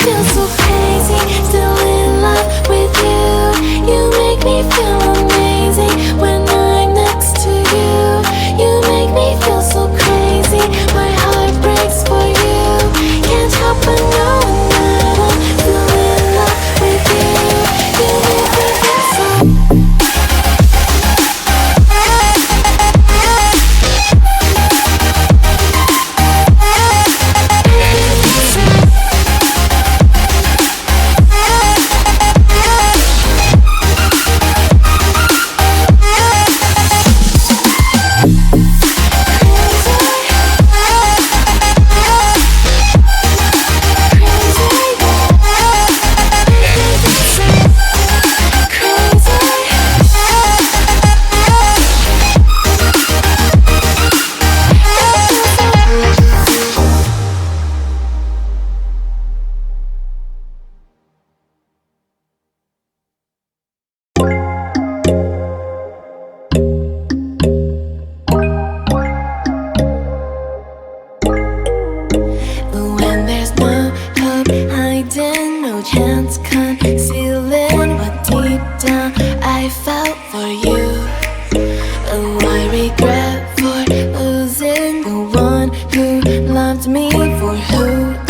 feel so crazy, still in love with you. You make me feel amazing when I'm next to you. You make me feel so crazy, my heart breaks for you. Can't help but knowing that I'm still in love with you. You make me feel so no chance concealing what deep down I felt for you. Oh, I regret for losing the one who loved me for who